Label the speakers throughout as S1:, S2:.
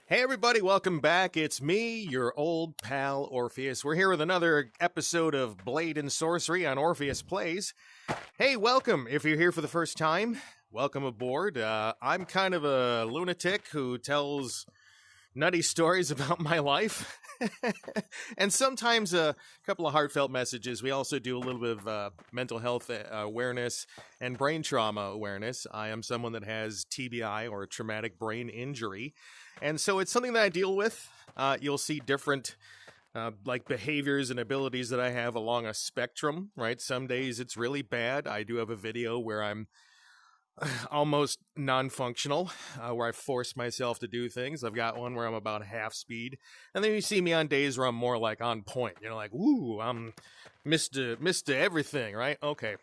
S1: Hey everybody, welcome back. It's me, your old pal Orpheus. We're here with another episode of Blade and Sorcery on Orpheus Plays. Hey, welcome. If you're here for the first time, welcome aboard. I'm kind of a lunatic who tells nutty stories about my life. And sometimes a couple of heartfelt messages. We also do a little bit of mental health awareness and brain trauma awareness. I am someone that has TBI, or traumatic brain injury. And so it's something that I deal with. You'll see different behaviors and abilities that I have along a spectrum, right? Some days it's really bad. I do have a video where I'm almost non-functional, where I force myself to do things. I've got one where I'm about half speed. And then you see me on days where I'm more like on point. You know, like, woo, I'm Mr. Everything, right? Okay.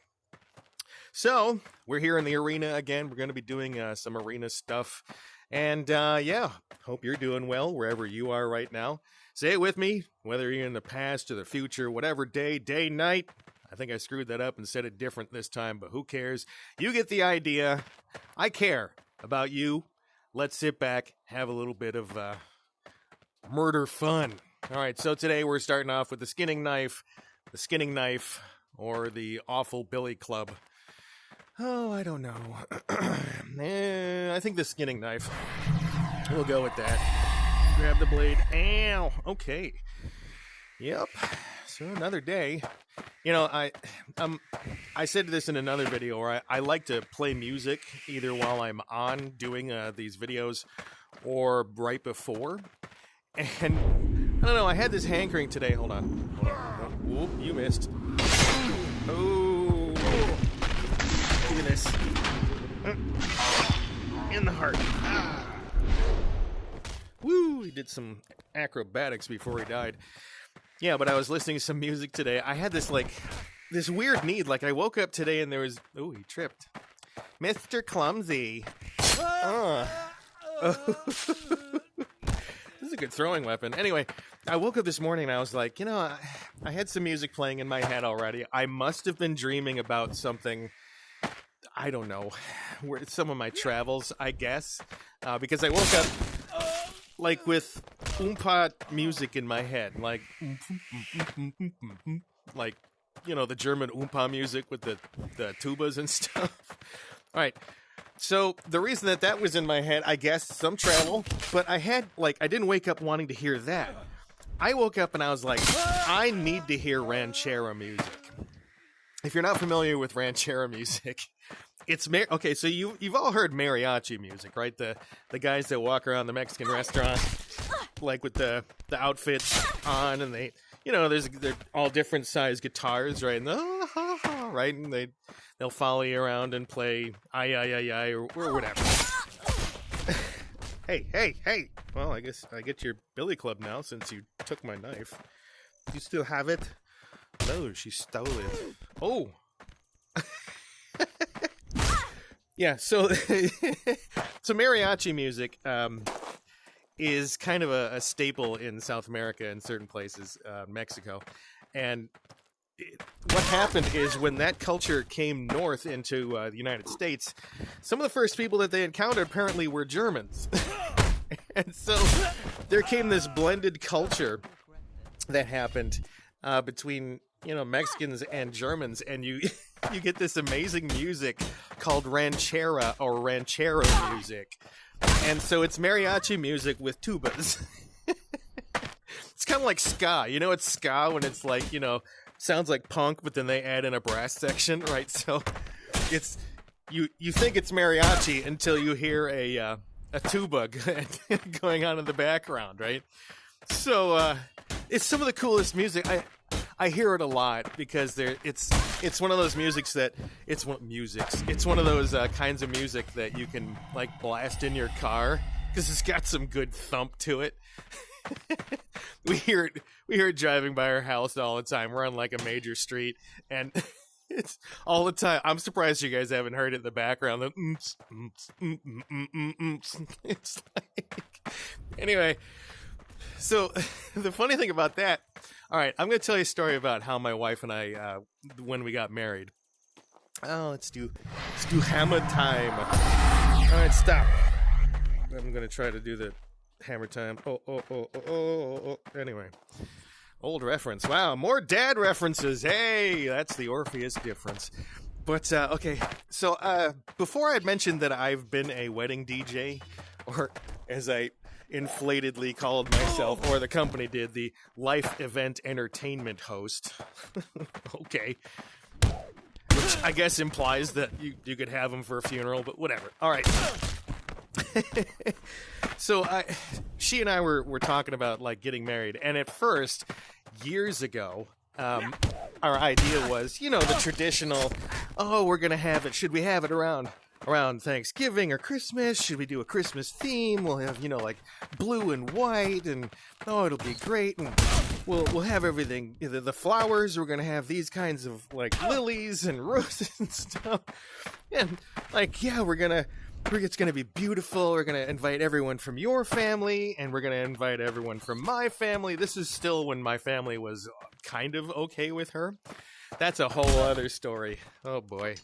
S1: So we're here in the arena again. We're going to be doing some arena stuff. And yeah, hope you're doing well wherever you are right now. Say it with me, whether you're in the past or the future, whatever day, night. I think I screwed that up and said it different this time, but who cares? You get the idea. I care about you. Let's sit back, have a little bit of murder fun. All right, so today we're starting off with the skinning knife, or the awful billy club. Oh, I don't know. I think the skinning knife. We'll go with that. Grab the blade. Ow. Okay. Yep. So another day. You know, I said this in another video where I like to play music either while I'm on doing these videos or right before. And I don't know, I had this hankering today. Hold on. Whoop, you missed. Oh. Look at this. In the heart. Woo, he did some acrobatics before he died. Yeah, but I was listening to some music today. I had this weird need. Like, I woke up today and there was... Oh, he tripped. Mr. Clumsy. This is a good throwing weapon. Anyway, I woke up this morning and I was like, you know, I had some music playing in my head already. I must have been dreaming about something... I don't know, where some of my travels, I guess, because I woke up like with oompa music in my head, like you know, the German oompa music with the tubas and stuff. All right, so the reason that was in my head, I guess, some travel, but I didn't wake up wanting to hear that. I woke up and I was like, I need to hear ranchera music. If you're not familiar with ranchera music, it's okay. So you've all heard mariachi music, right? The guys that walk around the Mexican restaurant, like with the outfits on, and they, you know, they're all different size guitars, right? And right, and they'll follow you around and play ay or whatever. Hey! Well, I guess I get your billy club now since you took my knife. Do you still have it? No, she stole it. Oh. Yeah, so mariachi music is kind of a staple in South America and certain places, Mexico. And what happened is when that culture came north into the United States, some of the first people that they encountered apparently were Germans. And so there came this blended culture that happened between, you know, Mexicans and Germans, and you get this amazing music called ranchera or ranchero music. And so it's mariachi music with tubas. It's kind of like ska. You know, it's ska when it's like, you know, sounds like punk, but then they add in a brass section, right? So it's you think it's mariachi until you hear a tuba going on in the background, right? So it's some of the coolest music. I hear it a lot because it's one of those musics that it's one of those kinds of music that you can like blast in your car because it's got some good thump to it. we hear it driving by our house all the time. We're on like a major street and it's all the time. I'm surprised you guys haven't heard it in the background. It's like, anyway. So the funny thing about that, all right, I'm going to tell you a story about how my wife and I, when we got married. Oh, let's do hammer time. All right, stop. I'm going to try to do the Hammer time. Oh. Anyway. Old reference. Wow, more dad references. Hey, that's the Orpheus difference. But, okay, so before I'd mentioned that I've been a wedding DJ, or as I inflatedly called myself, or the company did, the life event entertainment host. Okay. Which I guess implies that you could have them for a funeral, but whatever. All right. So she and I were talking about like getting married, and at first, years ago, our idea was, you know, the traditional, oh, we're gonna have it. Should we have it around Thanksgiving or Christmas? Should we do a Christmas theme? We'll have, you know, like blue and white, and oh, it'll be great, and we'll have everything. The flowers, we're gonna have these kinds of like lilies and roses and stuff, and like, yeah, it's going to be beautiful. We're going to invite everyone from your family, and we're going to invite everyone from my family. This is still when my family was kind of okay with her. That's a whole other story. Oh, boy.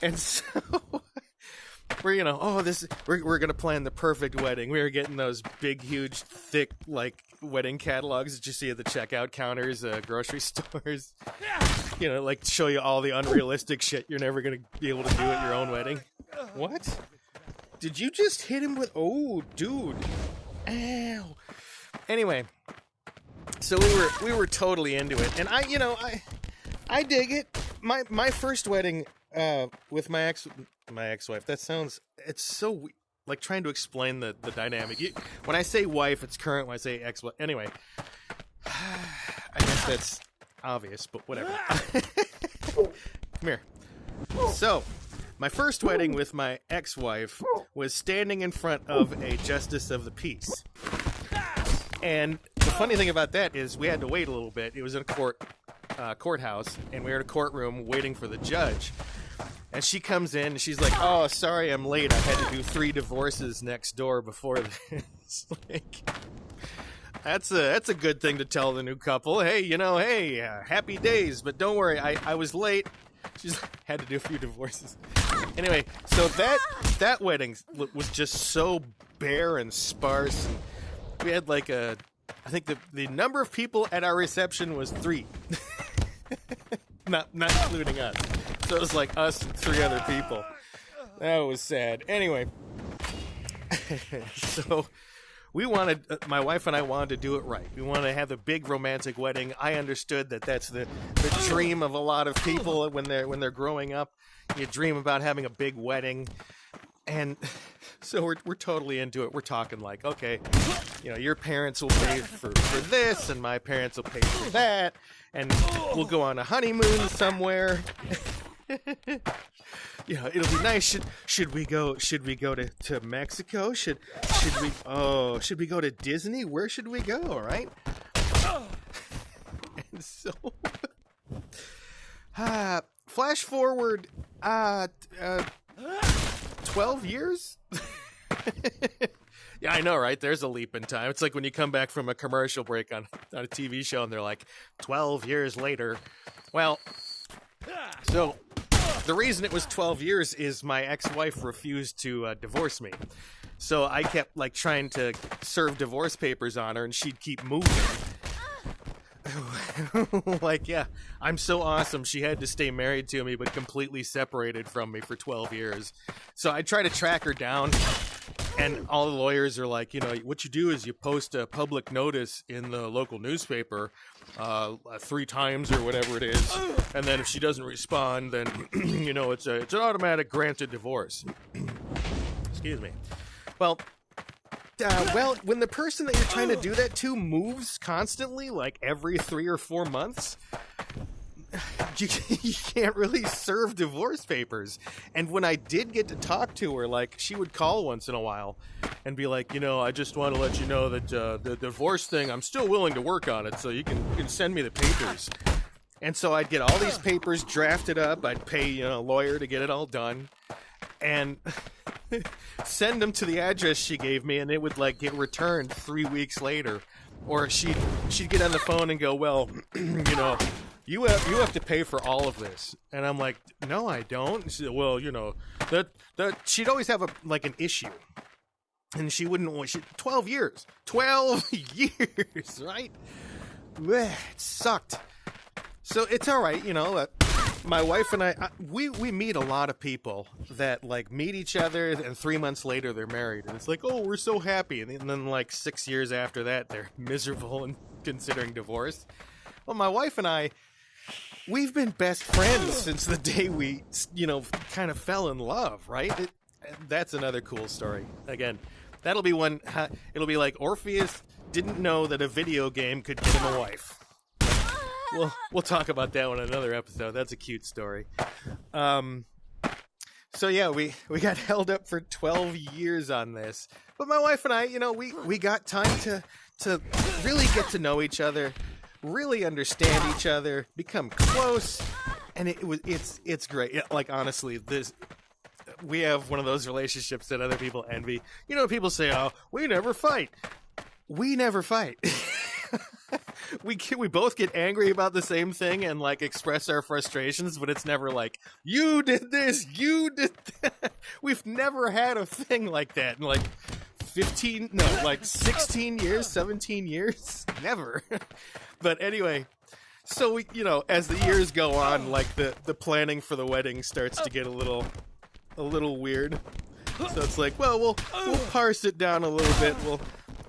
S1: And so we're, you know, we're going to plan the perfect wedding. We were getting those big, huge, thick, like, wedding catalogs that you see at the checkout counters, grocery stores. You know, like, show you all the unrealistic shit you're never going to be able to do at your own wedding. What? Did you just hit him with... Oh, dude. Ow. Anyway, so we were totally into it. And I dig it. My first wedding with my ex-wife, it's so... like, trying to explain the dynamic. When I say wife, it's current. When I say ex-wife... Anyway, I guess that's... obvious, but whatever. Come here. So, my first wedding with my ex-wife was standing in front of a justice of the peace. And the funny thing about that is we had to wait a little bit. It was in a courthouse, and we were in a courtroom waiting for the judge. And she comes in, and she's like, oh, sorry I'm late. I had to do 3 divorces next door before this. Like... That's a good thing to tell the new couple. Hey, happy days, but don't worry, I was late. She's had to do a few divorces. Anyway, so that wedding was just so bare and sparse. And we had like I think the number of people at our reception was 3. not including us. So it was like us and 3 other people. That was sad. Anyway, so... my wife and I wanted to do it right. We wanted to have a big romantic wedding. I understood that that's the dream of a lot of people when they're growing up. You dream about having a big wedding. And so we're totally into it. We're talking like, okay, you know, your parents will pay for this, and my parents will pay for that, and we'll go on a honeymoon somewhere. You know, it'll be nice. Should we go to Mexico? Should we go to Disney? Where should we go, right? And so flash forward 12 years? Yeah, I know, right? There's a leap in time. It's like when you come back from a commercial break on a TV show and they're like 12 years later. Well, so the reason it was 12 years is my ex-wife refused to divorce me. So I kept like trying to serve divorce papers on her, and she'd keep moving. Like, yeah, I'm so awesome. She had to stay married to me, but completely separated from me for 12 years. So I try to track her down, and all the lawyers are like, you know, what you do is you post a public notice in the local newspaper 3 times or whatever it is, and then if she doesn't respond, then you know it's an automatic granted divorce. Excuse me. Well, when the person that you're trying to do that to moves constantly, like every 3 or 4 months, you can't really serve divorce papers. And when I did get to talk to her, like, she would call once in a while and be like, you know, I just want to let you know that the divorce thing, I'm still willing to work on it, so you can send me the papers. And so I'd get all these papers drafted up. I'd pay, you know, a lawyer to get it all done, and send them to the address she gave me, and it would like get returned 3 weeks later. Or she'd get on the phone and go, well, you know, you have to pay for all of this. And I'm like, no, I don't. She said, well, you know, that she'd always have an issue. And she wouldn't want 12 years. 12 years, right? It sucked. So it's all right, you know. My wife and I, we meet a lot of people that, like, meet each other, and 3 months later they're married. And it's like, oh, we're so happy. And then, like, 6 years after that, they're miserable and considering divorce. Well, my wife and I, we've been best friends since the day we, you know, kind of fell in love, right? That's another cool story. Again, that'll be one. It'll be like Orpheus didn't know that a video game could get him a wife. We'll talk about that one in another episode. That's a cute story. So yeah, we got held up for 12 years on this. But my wife and I, you know, we got time to really get to know each other, really understand each other, become close, and it's great. Like, honestly, we have one of those relationships that other people envy. You know, people say, "Oh, we never fight." We never fight. We both get angry about the same thing and, like, express our frustrations, but it's never like, you did this, you did that. We've never had a thing like that in, like, 16 years, 17 years. Never. But anyway, so we, you know, as the years go on, like, the planning for the wedding starts to get a little weird. So it's like, well, we'll parse it down a little bit.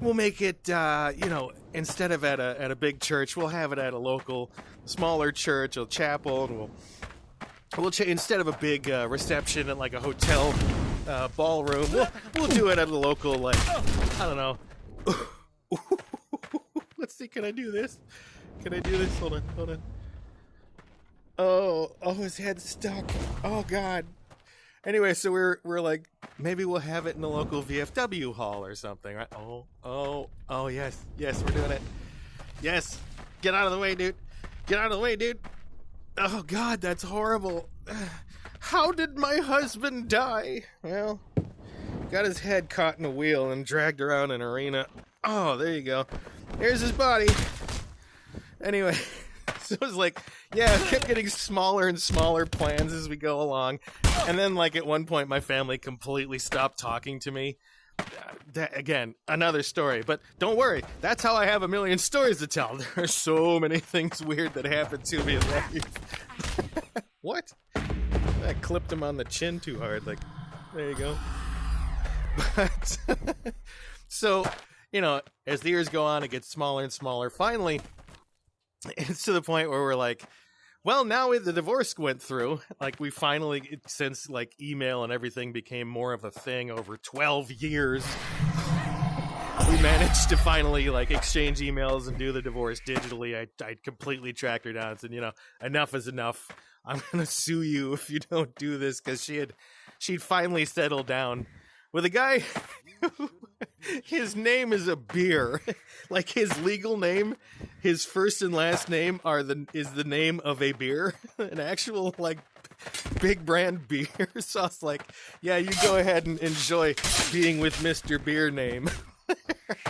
S1: We'll make it, you know, instead of at a big church, we'll have it at a local, smaller church, a chapel, and we'll instead of a big reception at, like, a hotel ballroom, we'll do it at a local, like, I don't know. Let's see, can I do this? Hold on. Oh, his head's stuck. Oh, God. Anyway, so we're like, maybe we'll have it in the local VFW hall or something, right? Oh, yes, we're doing it. Yes, get out of the way, dude. Oh, God, that's horrible. How did my husband die? Well, got his head caught in a wheel and dragged around an arena. Oh, there you go. Here's his body. Anyway, so it was like, yeah, it kept getting smaller and smaller plans as we go along. And then, like, at one point, my family completely stopped talking to me. That, again, another story. But don't worry, that's how I have a million stories to tell. There are so many things weird that happened to me in life. What? I clipped him on the chin too hard. Like, there you go. But, so, you know, as the years go on, it gets smaller and smaller. Finally, it's to the point where we're like, well, now the divorce went through. Like, we finally, since, like, email and everything became more of a thing over 12 years, we managed to finally, like, exchange emails and do the divorce digitally. I completely tracked her down and said, you know, enough is enough. I'm going to sue you if you don't do this, because she'd finally settled down with a guy. His name is a beer. Like, his legal name, his first and last name is the name of a beer, an actual, like, big brand beer. So I was like, yeah, you go ahead and enjoy being with Mr. Beer name.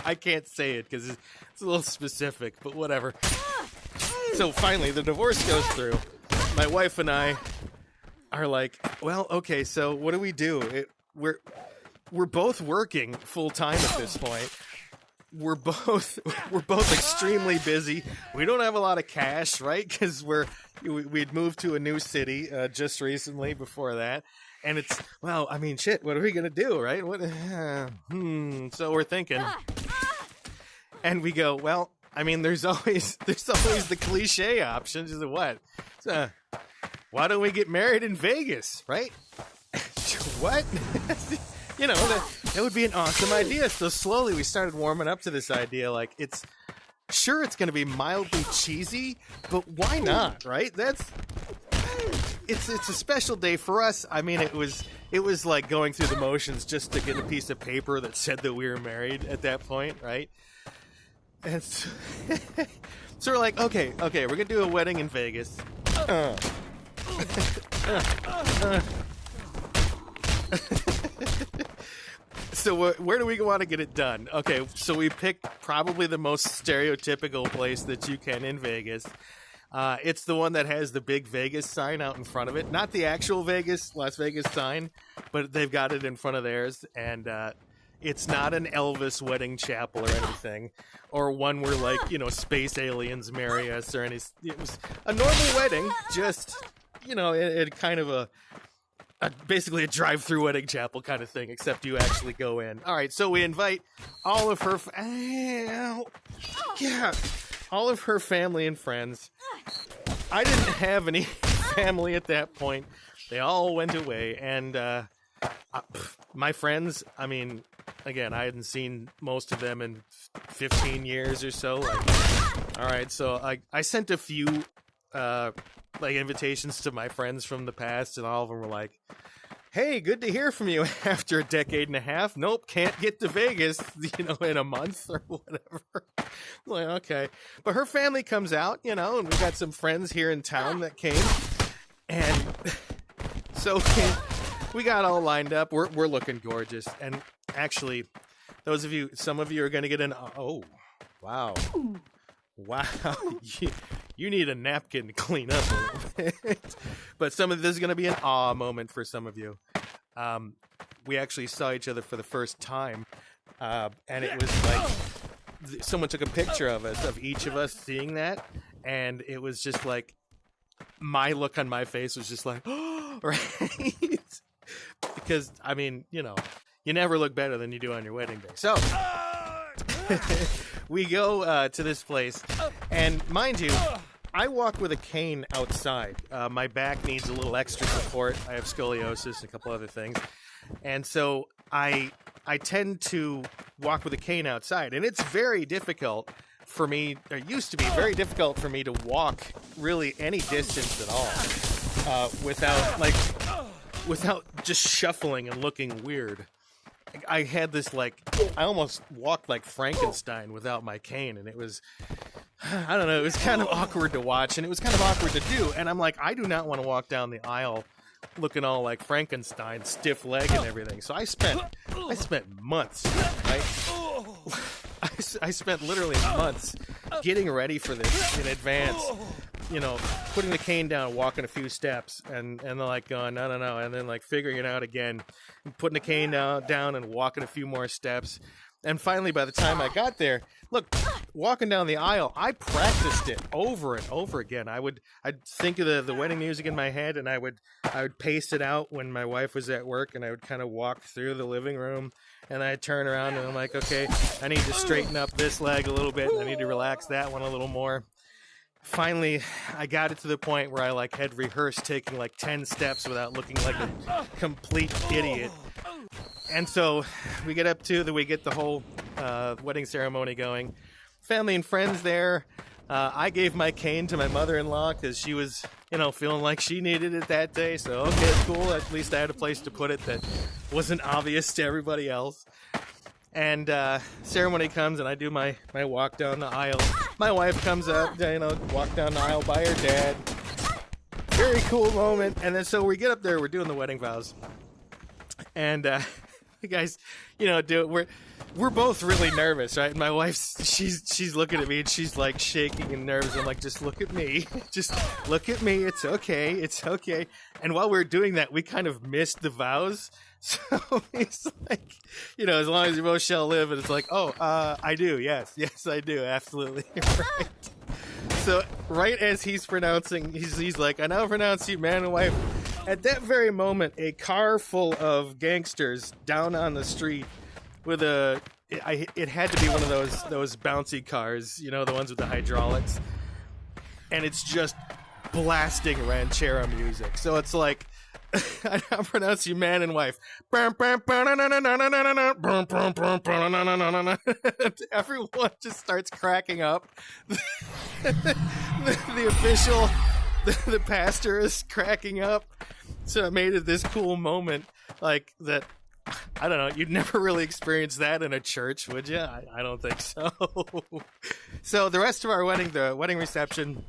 S1: I can't say it because it's a little specific, but whatever. So finally, the divorce goes through. My wife and I are like, well, okay, so what do we do? We're both working full time at this point. We're both extremely busy. We don't have a lot of cash, right? Because we'd moved to a new city just recently. Before that, and it's, well, I mean, shit. What are we gonna do, right? So we're thinking, and we go, well, I mean, there's always the cliche options. Is what? Why don't we get married in Vegas, right? What? You know, that would be an awesome idea. So slowly we started warming up to this idea. Like, it's going to be mildly cheesy, but why not, right? It's a special day for us. I mean, it was like going through the motions just to get a piece of paper that said that we were married at that point, right? And so we're like, okay, we're going to do a wedding in Vegas. So where do we want to get it done? Okay, so we picked probably the most stereotypical place that you can in Vegas. It's the one that has the big Vegas sign out in front of it. Not the actual Las Vegas sign, but they've got it in front of theirs. And It's not an Elvis wedding chapel or anything, or one where, like, space aliens marry us or any. It was a normal wedding, just, it kind of basically a drive-through wedding chapel kind of thing, except you actually go in. All right, so we invite all of her, all of her family and friends. I didn't have any family at that point. They all went away, and my friends, I mean, again, I hadn't seen most of them in 15 years or so. All right, so I sent a few invitations to my friends from the past, and all of them were like, hey, good to hear from you after a decade and a half. Nope, can't get to Vegas, in a month or whatever. I'm like, okay. But her family comes out, and we got some friends here in town that came. And so we got all lined up. We're looking gorgeous. And actually, some of you are going to get oh, wow. Wow. You need a napkin to clean up a little bit. But this is going to be an awe moment for some of you. We actually saw each other for the first time. And it was like someone took a picture of us, of each of us seeing that. And it was just like, my look on my face was just like, oh, right? Because, I mean, you never look better than you do on your wedding day. So we go to this place, and mind you, I walk with a cane outside. My back needs a little extra support. I have scoliosis and a couple other things. And so I tend to walk with a cane outside, and it's very difficult for me, or used to be very difficult for me to walk really any distance at all without just shuffling and looking weird. I had this, I almost walked like Frankenstein without my cane, and it was, I don't know, it was kind of awkward to watch, and it was kind of awkward to do, and I'm like, I do not want to walk down the aisle looking all like Frankenstein, stiff leg and everything. So I spent months, right? I spent literally months getting ready for this in advance, putting the cane down, walking a few steps, and they're like going, no, and then like figuring it out again, and putting the cane down and walking a few more steps. And finally, by the time I got there, look, walking down the aisle, I practiced it over and over again. I'd think of the wedding music in my head, and I would pace it out when my wife was at work, and I would kind of walk through the living room, and I'd turn around, and I'm like, okay, I need to straighten up this leg a little bit, and I need to relax that one a little more. Finally, I got it to the point where I had rehearsed taking 10 steps without looking like a complete idiot. And so we get the whole wedding ceremony going. Family and friends there. I gave my cane to my mother-in-law because she was, feeling like she needed it that day. So, okay, cool. At least I had a place to put it that wasn't obvious to everybody else. And ceremony comes, and I do my walk down the aisle. My wife comes up, walk down the aisle by her dad. Very cool moment. And then so we get up there, we're doing the wedding vows. And you guys, we're both really nervous, right? And my wife, she's looking at me, and she's like shaking and nervous. I'm like, just look at me. Just look at me. It's okay. It's okay. And while we were doing that, we kind of missed the vows. So it's like, as long as you both shall live, and it's like, oh, I do. Yes, I do. Absolutely. Right. So right as he's pronouncing, he's like, I now pronounce you man and wife. At that very moment, a car full of gangsters down on the street with it had to be one of those bouncy cars, the ones with the hydraulics. And it's just blasting ranchera music. So it's like, I now pronounce you man and wife. Everyone just starts cracking up. The official, the pastor is cracking up. So it made it this cool moment, that, I don't know, you'd never really experience that in a church, would you? I don't think so. So the rest of our wedding, the wedding reception,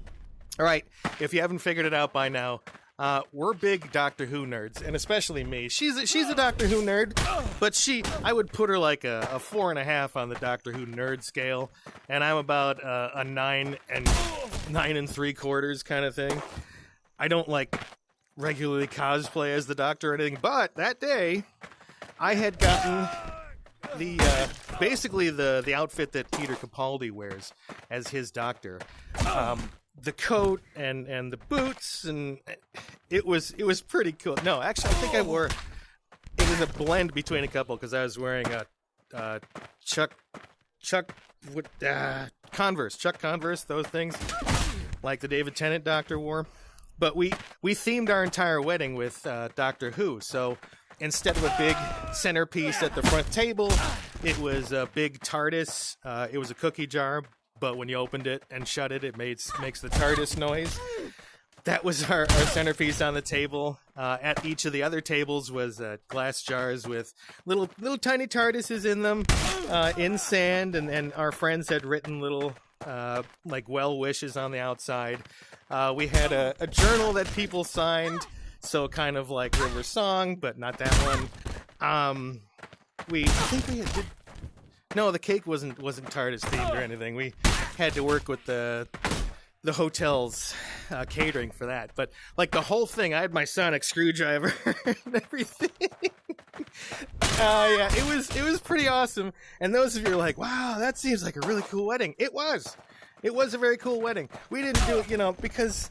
S1: all right, if you haven't figured it out by now, we're big Doctor Who nerds, and especially me. She's a Doctor Who nerd, but I would put her like a 4.5 on the Doctor Who nerd scale, and I'm about a 9 and 3/4 kind of thing. I don't regularly cosplay as the Doctor or anything, but that day I had gotten the basically the outfit that Peter Capaldi wears as his doctor. The coat and the boots, and it was pretty cool. No, actually, I think I wore. It was a blend between a couple because I was wearing a Chuck Converse, those things, like the David Tennant Doctor wore. But we themed our entire wedding with Doctor Who. So instead of a big centerpiece at the front table, it was a big TARDIS. It was a cookie jar, but when you opened it and shut it, it makes the TARDIS noise. That was our centerpiece on the table. At each of the other tables was glass jars with little tiny TARDISes in them, in sand, and our friends had written little like well wishes on the outside. We had a journal that people signed, so kind of like River Song, but not that one. No, the cake wasn't TARDIS themed or anything. We had to work with the hotel's catering for that. But like the whole thing, I had my sonic screwdriver and everything. Yeah, it was pretty awesome. And those of you are like, wow, that seems like a really cool wedding. It was a very cool wedding. We didn't do it, because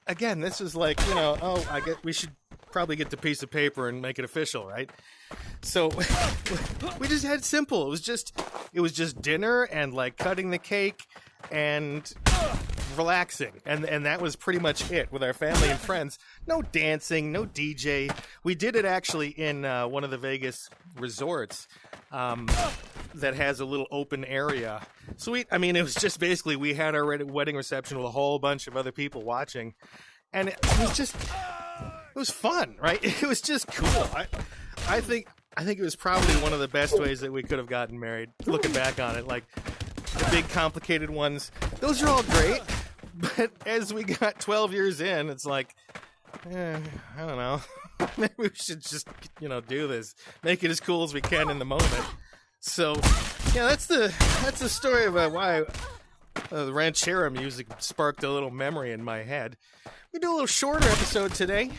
S1: again, this was like, I guess we should probably get the piece of paper and make it official, right? So we just had simple. It was just dinner and like cutting the cake and relaxing, and that was pretty much it with our family and friends. No dancing, no DJ. We did it actually in one of the Vegas resorts that has a little open area. So it was just basically we had our wedding reception with a whole bunch of other people watching, and it was fun, right? It was just cool. I think it was probably one of the best ways that we could have gotten married. Looking back on it, like the big complicated ones, those are all great. But as we got 12 years in, it's like, I don't know. Maybe we should just, do this, make it as cool as we can in the moment. So, yeah, that's the story about why the ranchera music sparked a little memory in my head. We do a little shorter episode today.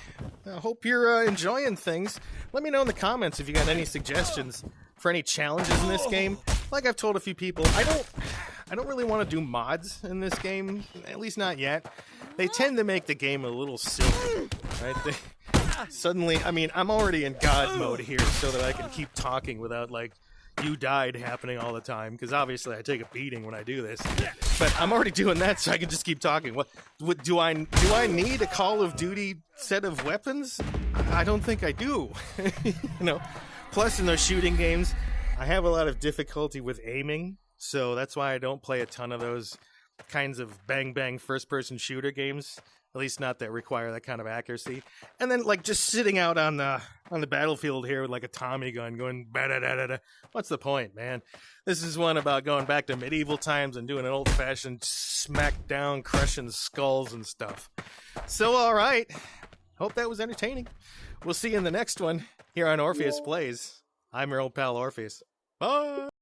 S1: I hope you're enjoying things. Let me know in the comments if you got any suggestions for any challenges in this game. Like I've told a few people, I don't really want to do mods in this game, at least not yet. They tend to make the game a little silly, right? Suddenly, I'm already in God mode here so that I can keep talking without, like, you died happening all the time, because obviously I take a beating when I do this. But I'm already doing that so I can just keep talking. What do I need a Call of Duty set of weapons? I don't think I do. Plus in those shooting games, I have a lot of difficulty with aiming, so that's why I don't play a ton of those kinds of bang first-person shooter games, at least not that require that kind of accuracy. And then, like, just sitting out on the battlefield here with, like, a Tommy gun going ba-da-da-da-da. What's the point, man? This is one about going back to medieval times and doing an old-fashioned smack-down, crushing skulls and stuff. So, all right. Hope that was entertaining. We'll see you in the next one here on Orpheus Plays. I'm your old pal Orpheus. Bye!